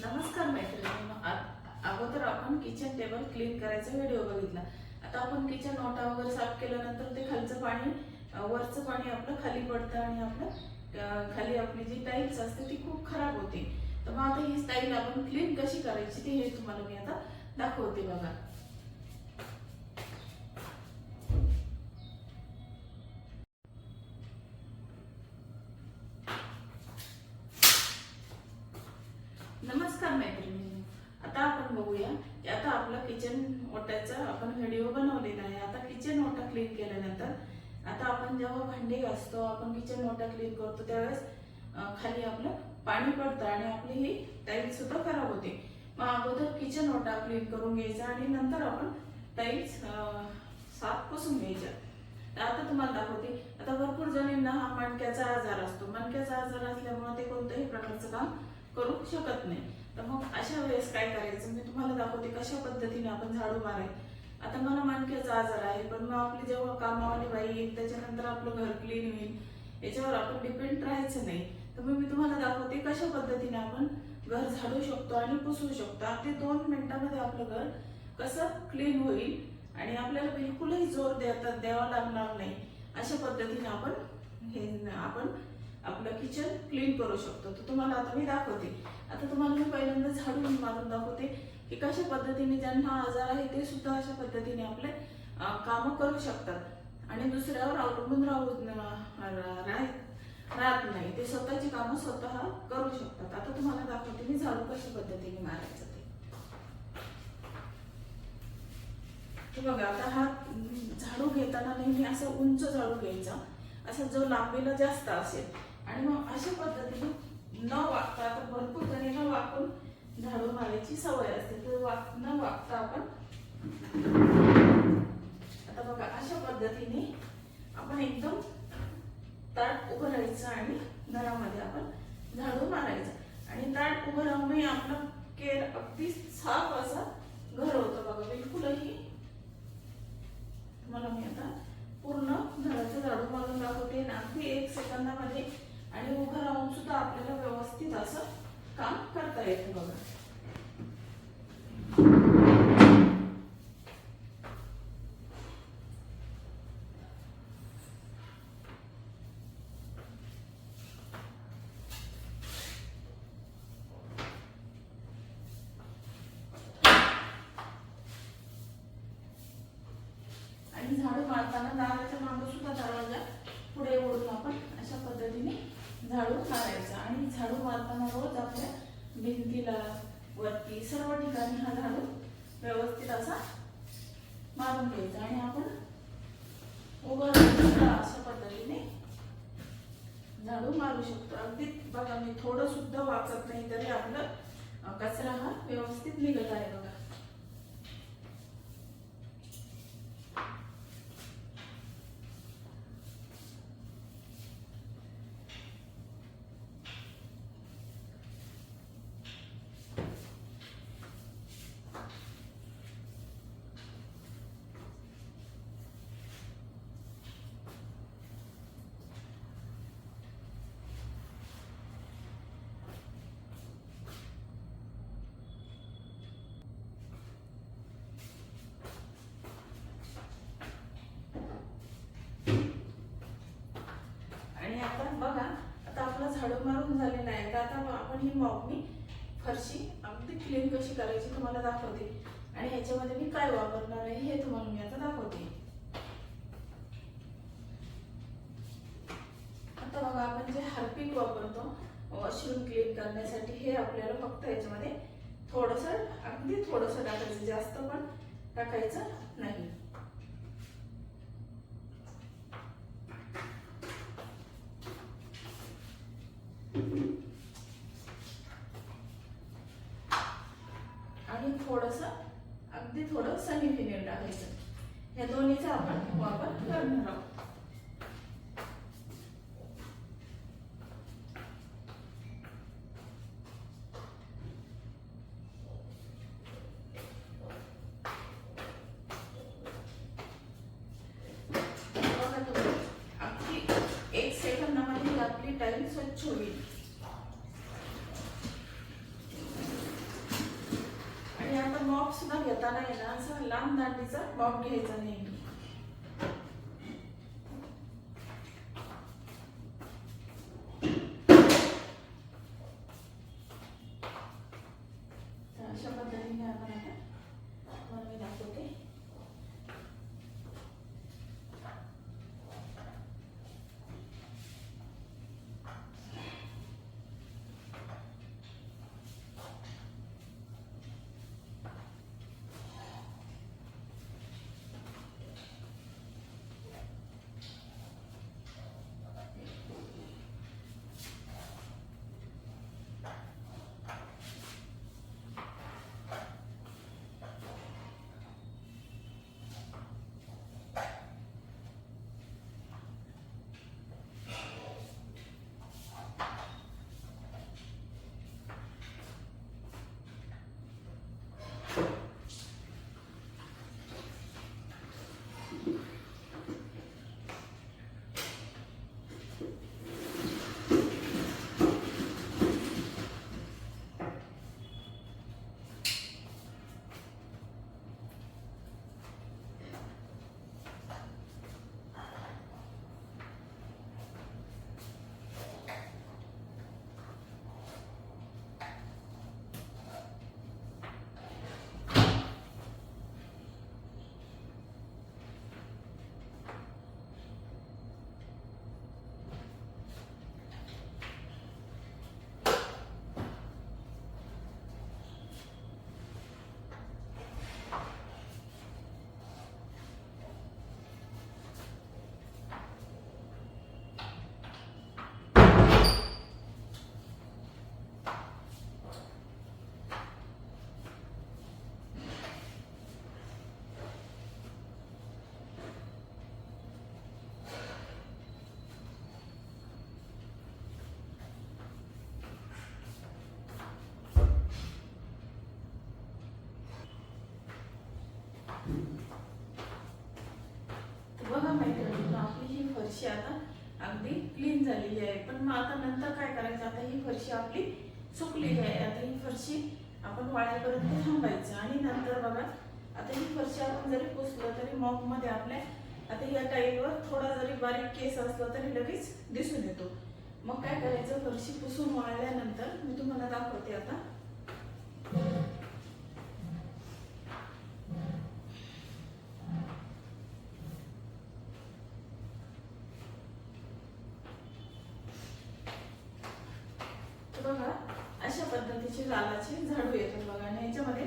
नमस्कार मैत्रिणींनो, अगोदर आपण किचन टेबल क्लीन करायचा व्हिडिओ बघितला. आता आपण किचन ओटा वगैरे साफ केल्यानंतर ते खालचं पाणी वरचं पाणी आपलं खाली पडतं आणि आपलं खाली आपली जी टाईल्स असते ती खूप खराब होते. तर मग आता ही स्टाईल आपण क्लीन कशी करायची ते हे तुम्हाला मी आता दाखवते बघा. नमस्कार मैत्रिणींनो, आता आपण बघूया की आता आपलं किचन ओट्याचा आपण व्हिडिओ बनवलेला आहे. आता किचन ओटा क्लीन केल्यानंतर आता आपण जेव्हा भांडे घासतो, आपण किचन ओटा क्लीन करतो त्यावेळेस खाली आपलं पाणी पडतं आणि आपली ही टाईल्स सुद्धा खराब होते. मग अगोदर किचन ओटा क्लीन करून घ्यायचा आणि नंतर आपण टाईल्स साफ पुसून घ्यायच्या. तर आता तुम्हाला दाखवते. आता भरपूर जणींना हा मणक्याचा आजार असतो. मणक्याचा आजार असल्यामुळे ते कोणत्याही प्रकारचं काम करू शकत नाही. तर मग अशा वेळेस काय करायचं मी तुम्हाला दाखवते कशा पद्धतीने आपण झाडू मारायचं. आता मला मणक्याचा आजार आहे, पण मग आपली जेव्हा कामावाली बाई येईल त्याच्यानंतर आपलं घर क्लीन होईल याच्यावर आपण डिपेंड राहायचं नाही. तर मग मी तुम्हाला दाखवते कशा पद्धतीने आपण घर झाडू शकतो आणि पुसू शकतो. अगदी 2 मिनिटांमध्ये आपलं घर कसं क्लीन होईल आणि आपल्याला बिलकुलही जोर द्यावा लागणार नाही. अशा पद्धतीने आपण आपलं किचन क्लीन करू शकतो. तर तुम्हाला आता मी दाखवते. आता तुम्हाला मी पहिल्यांदा झाडू मारून दाखवते की कशा पद्धतीने ज्यांना आजार आहे ते सुद्धा अशा पद्धतीने आपले कामं करू शकतात आणि दुसऱ्यावर अवलंबून राहत नाही. ते स्वतःची कामं स्वतः करू शकतात. आता तुम्हाला दाखवते मी झाडू कशा पद्धतीने मारायचं ते बघा. आता हा झाडू घेताना नेहमी असा उंच झाडू घ्यायचा, असा जो लांबीला जास्त असेल आणि मग अशा पद्धतीने न वाकता, आता भरपूर जणींना वाकून झाडू मारायची सवय असते, तर न वाकता आपण आता बघा अशा पद्धतीने आपण एकदम ताट उभं राहायचं आणि घरामध्ये आपण झाडू मारायचं आणि ताट उभं राहूनही आपलं केर अगदी साफ असा घर होतं बघा. बिलकुलही मला मी आता पूर्ण घराचं झाडू मारून दाखवते अगदी 1 सेकंदामध्ये आणि उभं राहून सुद्धा आपल्याला व्यवस्थित असं काम करता येतं बघा. आणि झाडू मारताना दाराच्या मागे सुद्धा दरवाजा पुढे ओढून आपण अशा पद्धतीने झाडू मारायचा आणि झाडू मारताना रोज आपल्या भिंतीला वरती सर्व ठिकाणी हा झाडू व्यवस्थित असा मारून घ्यायचा आणि आपण उभं राहून अशा पद्धतीने झाडू मारू शकतो. अगदी बघा मी थोडं सुद्धा वाचत नाही तरी आपलं कचरा हा व्यवस्थित निघत आहे बघा. बघा आता आपला झाडू मारून झालेला आहे. तर आता आपण ही मॉपनी फरशी अगदी क्लीन कशी करायची तुम्हाला दाखवते आणि ह्याच्यामध्ये मी काय वापरणार आहे हे तुम्हाला मी आता दाखवते. आता बघा आपण जे हार्पिक वापरतो वॉशरूम क्लीन करण्यासाठी, हे आपल्याला फक्त ह्याच्यामध्ये थोडंसं अगदी थोडंसं टाकायचं, जास्त पण टाकायचं नाही. आणि थोडंसं अगदी थोडं सनी फिनेल टाकायचं. या दोन्हीचा आपण वापर करणार आहोत. अगदी 1 सेकंदामध्ये आपली टाईल्स स्वच्छ होईल. सुद्धा घेताना आहे ना असा लांब दांडीचा मॉप घ्यायचा नाही. अशा पद्धतीने आपण आता मी दाखवते. बघा मैत्रिणींनो, आपली ही फरशी आता अगदी क्लीन झालेली आहे. पण मग आता नंतर काय करायचं, आता ही फरशी आपली सुकलेली आहे. आता ही फरशी आपण वाळेपर्यंत थांबायचं आणि नंतर बघा आता ही फरशी आपण जरी पुसलं तरी मॉप मध्ये आपल्या आता या टाईलवर थोडा जरी बारीक केस असला तरी लगेच दिसून येतो. मग काय करायचं, फरशी पुसून वाळल्यानंतर मी तुम्हाला दाखवते आता. बघा अशा पद्धतीचे लालाचे झाडू येतात बघा. आणि याच्यामध्ये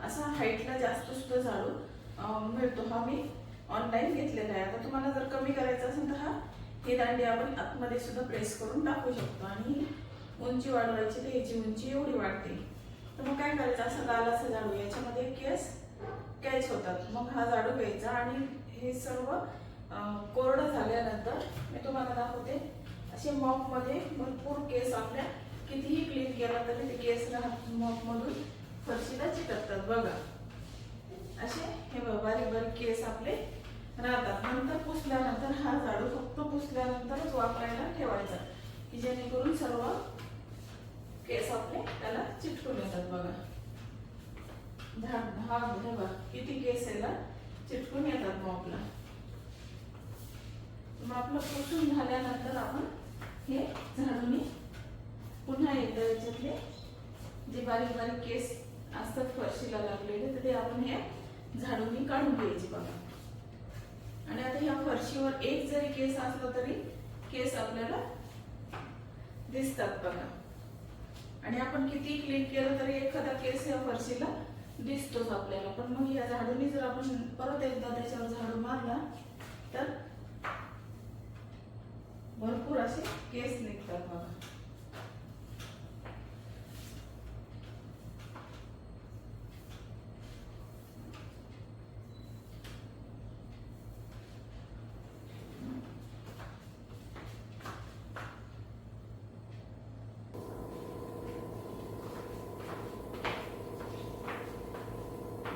असा हाईटला जास्त सुद्धा झाडू मिळतो. हा मी ऑनलाईन घेतलेला आहे. आता तुम्हाला जर कमी करायचं असेल तर ही दांडी आपण आतमध्ये सुद्धा प्रेस करून टाकू शकतो आणि उंची वाढवायची तर याची उंची एवढी वाढते. तर मग काय करायचं, असं लालाचा झाडू याच्यामध्ये केस कॅच होतात. मग हा झाडू घ्यायचा आणि हे सर्व कोरडं झाल्यानंतर मी तुम्हाला दाखवते. असे मॉप मध्ये भरपूर केस आपल्या कितीही क्लीन केला तरी ते केस मॉप मधून फरशीला चिकटतात बघा. असे हे बारीक बारीक केस आपले राहतात. नंतर पुसल्यानंतर हा झाडू फक्त पुसल्यानंतरच वापरायला ठेवायचा की जेणेकरून सर्व केस आपले त्याला चिटकून येतात बघा. हा बघा किती केस याला चिटकून येतात मॉपला. मग आपलं पुसून झाल्यानंतर आपण हे झाडूनी पुन्हा एकदा याच्यातले जे बारीक बारीक केस असतात फरशीला लागलेले तर ते आपण हे झाडूनी काढून घ्यायचे बघा. आणि आता ह्या फरशीवर एक जरी केस असला तरी केस आपल्याला दिसतात बघा. आणि आपण किती क्लीन केलं तरी एखादा केस या फरशीला दिसतोच आपल्याला. पण मग या झाडूनी जर आपण परत एकदा त्याच्यावर झाडू मारला तर भरपूर असे केस निघतात बघा.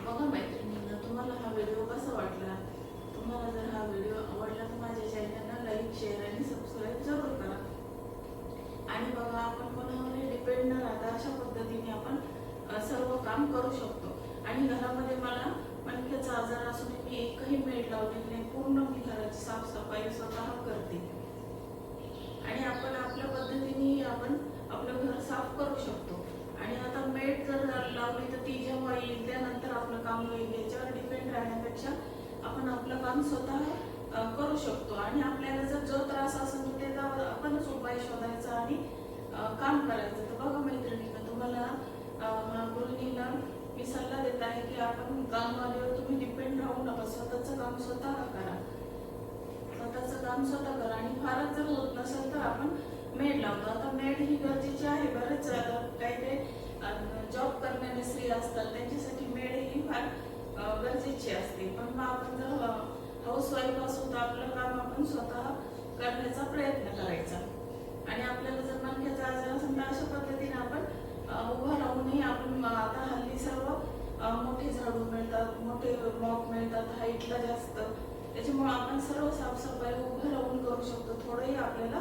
बघा मैत्रिणींना, तुम्हाला हा व्हिडिओ कसा वाटला? तुम्हाला जर हा व्हिडिओ आवडला तर माझ्या चॅनलला लाईक, शेअर आणि सबस्क्राईब जरूर करा. आणि बघा आपण कोणावर डिपेंड न राहता अशा पद्धतीने आपण सर्व काम करू शकतो. आणि घरामध्ये मला मणक्याचा आजार असून मी एकही मेड लावलेली नाही. पूर्ण मी घराची साफसफाई स्वतः करते आणि आपण आपल्या पद्धतीने आपण आपलं घर साफ करू शकतो. आणि आता मेड जर लावली तर ती जेव्हा येईल त्यानंतर आपलं काम होईल याच्यावर डिपेंड राहण्यापेक्षा आपण आपलं काम स्वतः करू शकतो. आणि आपल्याला जर जो त्रास असेल तर त्याचा आपणच उपाय शोधायचा आणि काम करायचं. तर बघा मैत्रिणींना, तुम्हाला गृहिणींना मी सल्ला देत आहे की आपण कामवालीवर तुम्ही डिपेंड राहू नका. स्वतःचं काम स्वतः करा, स्वतःचं काम स्वतः करा. आणि फारच जर होत नसेल तर आपण मेड लावतो. आता मेड ही गरजेची आहे. बरेच काही जॉब करणारे स्त्री असतात त्यांच्यासाठी मेड ही फार गरजेची असते. पण मग आपण जर हाऊसवाईफ असू तर आपलं काम आपण स्वतः करण्याचा प्रयत्न करायचा. आणि आपल्याला जर मणक्याचा आजार असेल तर अशा पद्धतीने आपण उभं राहूनही आपण आता हल्ली सर्व मोठे झाडू मिळतात, मोठे मॉप मिळतात हाईटला जास्त, त्याच्यामुळे आपण सर्व साफसफाई उभं राहून करू शकतो. थोडंही आपल्याला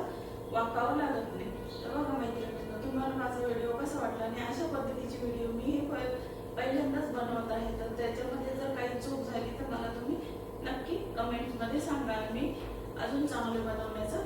वाकावं लागत नाही. तर बघा मैत्रिणींनो, तुम्हाला माझा व्हिडिओ कसा वाटला आणि अशा पद्धतीची व्हिडिओ मी हे पहिल्यांदाच बनवत आहे. तर त्याच्यामध्ये जर काही चूक झाली तर मला तुम्ही नक्की कमेंटमध्ये सांगा. मी अजून चांगले बनवण्याचा